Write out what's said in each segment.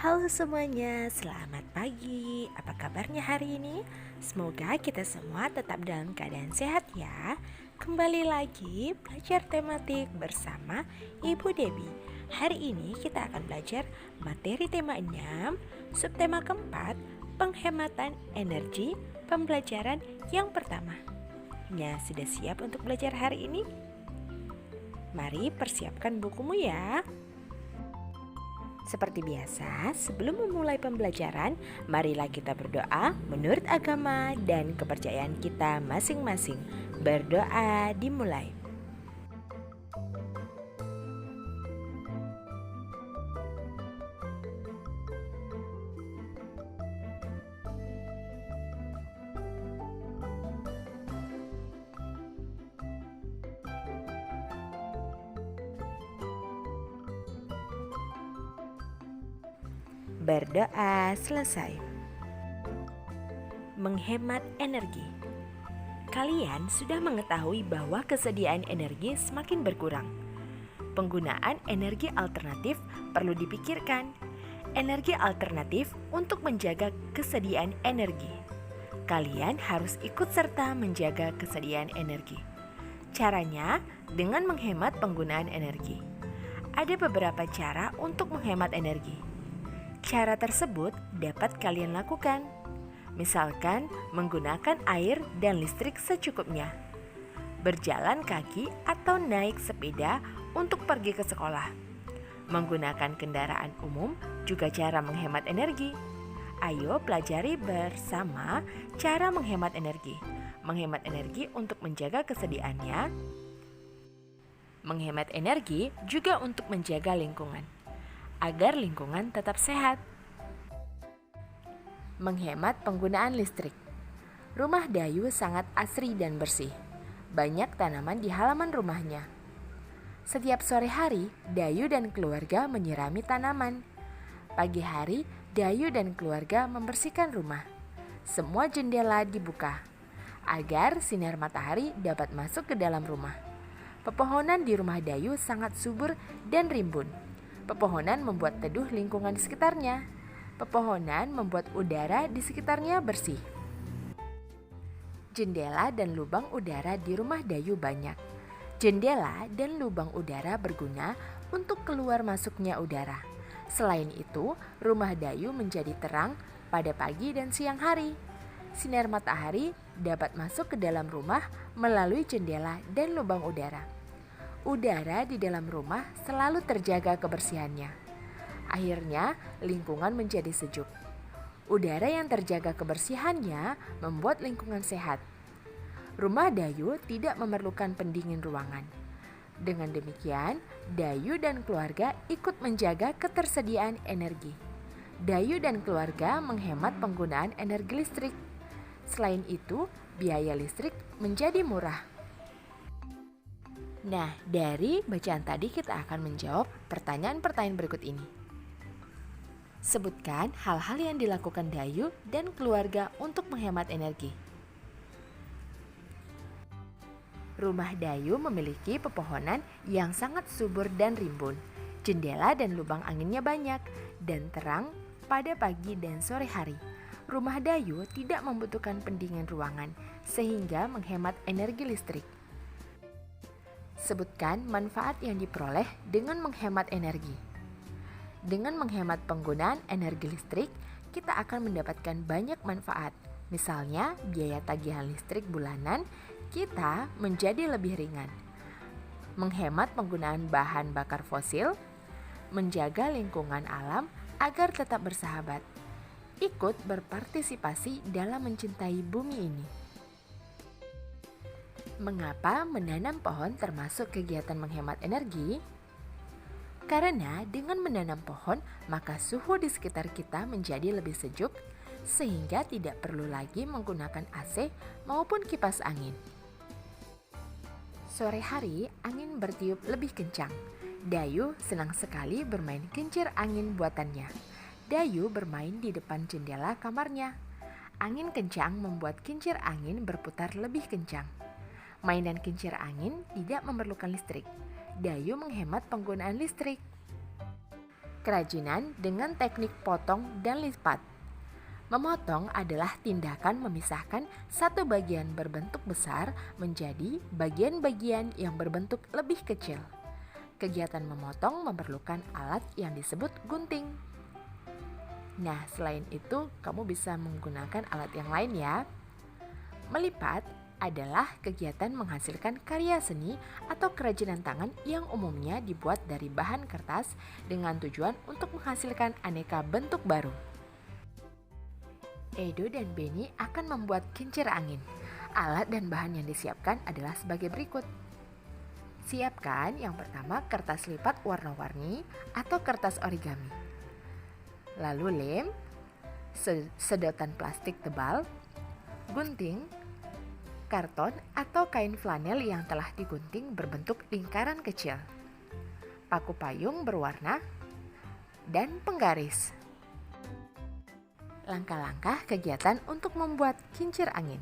Halo semuanya, selamat pagi. Apa kabarnya hari ini? Semoga kita semua tetap dalam keadaan sehat ya. Kembali lagi belajar tematik bersama Ibu Debi. Hari ini kita akan belajar materi tema 6, subtema keempat, penghematan energi, pembelajaran yang pertama. Ya, sudah siap untuk belajar hari ini? Mari persiapkan bukumu ya. Seperti biasa, sebelum memulai pembelajaran, marilah kita berdoa menurut agama dan kepercayaan kita masing-masing. Berdoa dimulai. Berdoa selesai. Menghemat energi. Kalian sudah mengetahui bahwa kesediaan energi semakin berkurang. Penggunaan energi alternatif perlu dipikirkan. Energi alternatif untuk menjaga kesediaan energi. Kalian harus ikut serta menjaga kesediaan energi. Caranya dengan menghemat penggunaan energi. Ada beberapa cara untuk menghemat energi. Cara tersebut dapat kalian lakukan. Misalkan menggunakan air dan listrik secukupnya. Berjalan kaki atau naik sepeda untuk pergi ke sekolah. Menggunakan kendaraan umum juga cara menghemat energi. Ayo pelajari bersama cara menghemat energi. Menghemat energi untuk menjaga kesediaannya. Menghemat energi juga untuk menjaga lingkungan, agar lingkungan tetap sehat. Menghemat penggunaan listrik. Rumah Dayu sangat asri dan bersih. Banyak tanaman di halaman rumahnya. Setiap sore hari, Dayu dan keluarga menyirami tanaman. Pagi hari, Dayu dan keluarga membersihkan rumah. Semua jendela dibuka agar sinar matahari dapat masuk ke dalam rumah. Pepohonan di rumah Dayu sangat subur dan rimbun. Pepohonan membuat teduh lingkungan di sekitarnya. Pepohonan membuat udara di sekitarnya bersih. Jendela dan lubang udara di rumah Dayu banyak. Jendela dan lubang udara berguna untuk keluar masuknya udara. Selain itu, rumah Dayu menjadi terang pada pagi dan siang hari. Sinar matahari dapat masuk ke dalam rumah melalui jendela dan lubang udara. Udara di dalam rumah selalu terjaga kebersihannya. Akhirnya, lingkungan menjadi sejuk. Udara yang terjaga kebersihannya membuat lingkungan sehat. Rumah Dayu tidak memerlukan pendingin ruangan. Dengan demikian, Dayu dan keluarga ikut menjaga ketersediaan energi. Dayu dan keluarga menghemat penggunaan energi listrik. Selain itu, biaya listrik menjadi murah. Nah, dari bacaan tadi kita akan menjawab pertanyaan-pertanyaan berikut ini. Sebutkan hal-hal yang dilakukan Dayu dan keluarga untuk menghemat energi. Rumah Dayu memiliki pepohonan yang sangat subur dan rimbun. Jendela dan lubang anginnya banyak dan terang pada pagi dan sore hari. Rumah Dayu tidak membutuhkan pendingin ruangan sehingga menghemat energi listrik. Sebutkan manfaat yang diperoleh dengan menghemat energi. Dengan menghemat penggunaan energi listrik, kita akan mendapatkan banyak manfaat. Misalnya, biaya tagihan listrik bulanan kita menjadi lebih ringan. Menghemat penggunaan bahan bakar fosil, menjaga lingkungan alam agar tetap bersahabat. Ikut berpartisipasi dalam mencintai bumi ini. Mengapa menanam pohon termasuk kegiatan menghemat energi? Karena dengan menanam pohon, maka suhu di sekitar kita menjadi lebih sejuk, sehingga tidak perlu lagi menggunakan AC maupun kipas angin. Sore hari, angin bertiup lebih kencang. Dayu senang sekali bermain kincir angin buatannya. Dayu bermain di depan jendela kamarnya. Angin kencang membuat kincir angin berputar lebih kencang. Mainan kincir angin tidak memerlukan listrik. Dayu menghemat penggunaan listrik. Kerajinan dengan teknik potong dan lipat. Memotong adalah tindakan memisahkan satu bagian berbentuk besar menjadi bagian-bagian yang berbentuk lebih kecil. Kegiatan memotong memerlukan alat yang disebut gunting. Nah, selain itu, kamu bisa menggunakan alat yang lain ya. Melipat adalah kegiatan menghasilkan karya seni atau kerajinan tangan yang umumnya dibuat dari bahan kertas dengan tujuan untuk menghasilkan aneka bentuk baru. Edo dan Benny akan membuat kincir angin. Alat dan bahan yang disiapkan adalah sebagai berikut. Siapkan yang pertama kertas lipat warna-warni atau kertas origami. Lalu lem, sedotan plastik tebal, gunting, karton atau kain flanel yang telah digunting berbentuk lingkaran kecil, paku payung berwarna, dan penggaris. Langkah-langkah kegiatan untuk membuat kincir angin.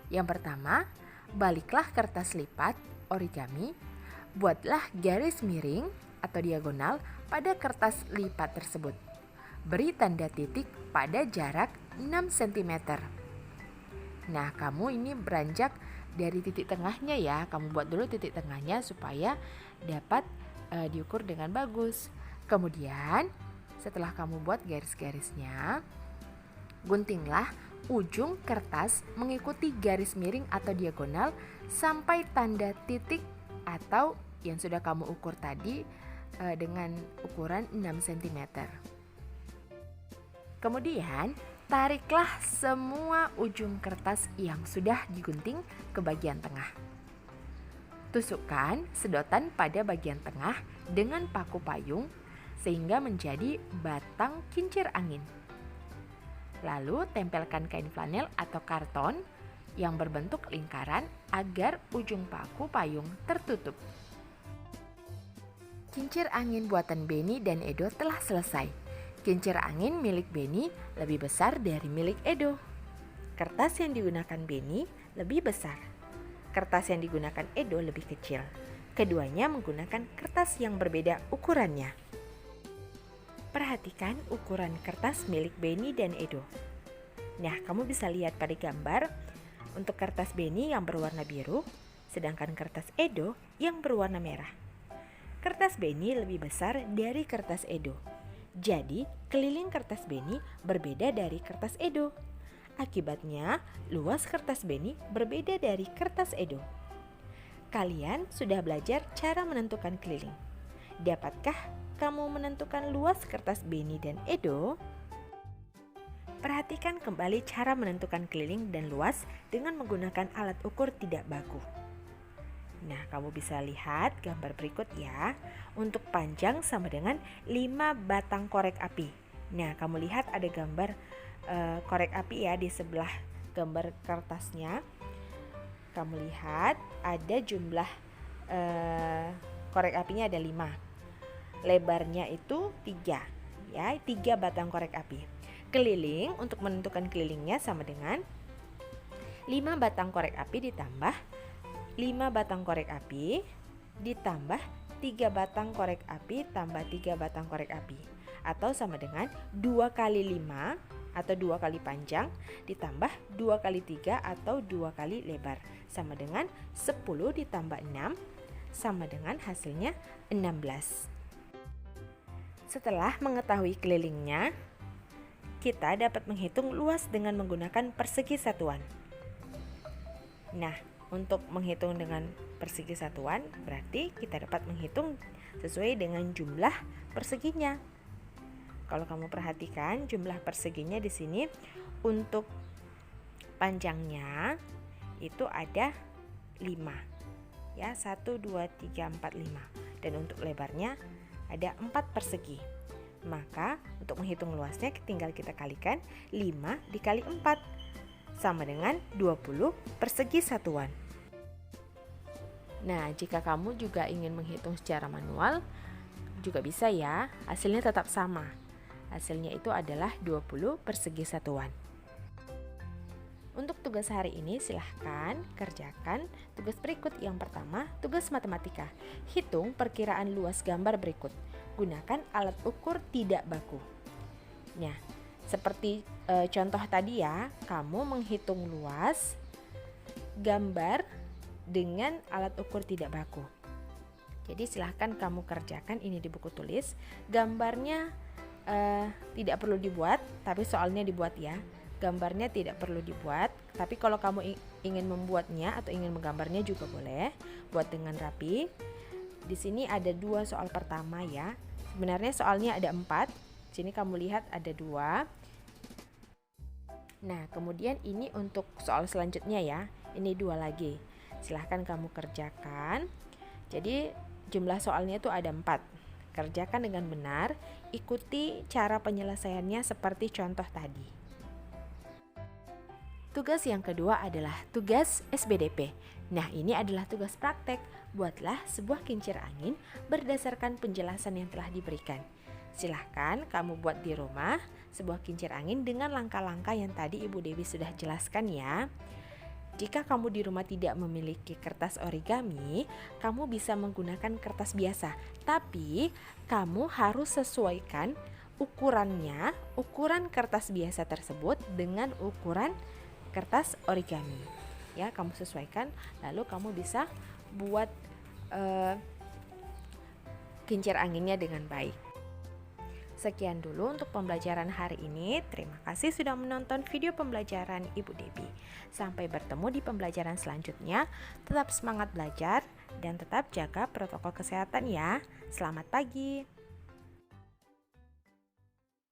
Yang pertama, baliklah kertas lipat origami, buatlah garis miring atau diagonal pada kertas lipat tersebut. Beri tanda titik pada jarak 6 cm. Nah, kamu ini beranjak dari titik tengahnya ya. Kamu buat dulu titik tengahnya supaya dapat diukur dengan bagus. Kemudian, setelah kamu buat garis-garisnya, guntinglah ujung kertas mengikuti garis miring atau diagonal sampai tanda titik atau yang sudah kamu ukur tadi dengan ukuran 6 cm. Kemudian, tariklah semua ujung kertas yang sudah digunting ke bagian tengah. Tusukkan sedotan pada bagian tengah dengan paku payung sehingga menjadi batang kincir angin. Lalu tempelkan kain flanel atau karton yang berbentuk lingkaran agar ujung paku payung tertutup. Kincir angin buatan Benny dan Edo telah selesai. Kincir angin milik Benny lebih besar dari milik Edo. Kertas yang digunakan Benny lebih besar. Kertas yang digunakan Edo lebih kecil. Keduanya menggunakan kertas yang berbeda ukurannya. Perhatikan ukuran kertas milik Benny dan Edo. Nah, kamu bisa lihat pada gambar untuk kertas Benny yang berwarna biru, sedangkan kertas Edo yang berwarna merah. Kertas Benny lebih besar dari kertas Edo. Jadi, keliling kertas Benny berbeda dari kertas Edo. Akibatnya, luas kertas Benny berbeda dari kertas Edo. Kalian sudah belajar cara menentukan keliling. Dapatkah kamu menentukan luas kertas Benny dan Edo? Perhatikan kembali cara menentukan keliling dan luas dengan menggunakan alat ukur tidak baku. Nah, kamu bisa lihat gambar berikut ya. Untuk panjang sama dengan 5 batang korek api. Nah, kamu lihat ada gambar korek api ya di sebelah gambar kertasnya. Kamu lihat ada jumlah korek apinya ada 5. Lebarnya itu 3 ya, 3 batang korek api. Keliling untuk menentukan kelilingnya sama dengan 5 batang korek api ditambah 5 batang korek api ditambah 3 batang korek api tambah 3 batang korek api, atau sama dengan 2 kali 5 atau 2 kali panjang ditambah 2 kali 3 atau 2 kali lebar, sama dengan 10 ditambah 6 sama dengan hasilnya 16. Setelah mengetahui kelilingnya, kita dapat menghitung luas dengan menggunakan persegi satuan. Nah, untuk menghitung dengan persegi satuan berarti kita dapat menghitung sesuai dengan jumlah perseginya. Kalau kamu perhatikan jumlah perseginya di sini untuk panjangnya itu ada 5. Ya, 1 2 3 4 5. Dan untuk lebarnya ada 4 persegi. Maka untuk menghitung luasnya tinggal kita kalikan 5 dikali 4 sama dengan 20 persegi satuan. Nah, jika kamu juga ingin menghitung secara manual, juga bisa ya, hasilnya tetap sama. Hasilnya itu adalah 20 persegi satuan. Untuk tugas hari ini silahkan kerjakan tugas berikut. Yang pertama, tugas matematika. Hitung perkiraan luas gambar berikut. Gunakan alat ukur tidak baku. Nah, seperti contoh tadi ya, kamu menghitung luas gambar dengan alat ukur tidak baku. Jadi silahkan kamu kerjakan ini di buku tulis. Gambarnya tidak perlu dibuat, tapi soalnya dibuat ya. Gambarnya tidak perlu dibuat, tapi kalau kamu ingin membuatnya atau ingin menggambarnya juga boleh. Buat dengan rapi. Di sini ada 2 soal pertama ya. Sebenarnya soalnya ada 4. Sini kamu lihat ada 2. Nah, kemudian ini untuk soal selanjutnya ya. Ini 2 lagi. Silahkan kamu kerjakan. Jadi jumlah soalnya itu ada 4. Kerjakan dengan benar, ikuti cara penyelesaiannya seperti contoh tadi. Tugas yang kedua adalah tugas SBDP. Nah, ini adalah tugas praktek. Buatlah sebuah kincir angin berdasarkan penjelasan yang telah diberikan. Silahkan kamu buat di rumah sebuah kincir angin dengan langkah-langkah yang tadi Ibu Dewi sudah jelaskan ya. Jika kamu di rumah tidak memiliki kertas origami, kamu bisa menggunakan kertas biasa. Tapi kamu harus sesuaikan ukurannya, ukuran kertas biasa tersebut dengan ukuran kertas origami. Ya, kamu sesuaikan, lalu kamu bisa buat kincir anginnya dengan baik. Sekian dulu untuk pembelajaran hari ini. Terima kasih sudah menonton video pembelajaran Ibu Dewi. Sampai bertemu di pembelajaran selanjutnya. Tetap semangat belajar dan tetap jaga protokol kesehatan ya. Selamat pagi.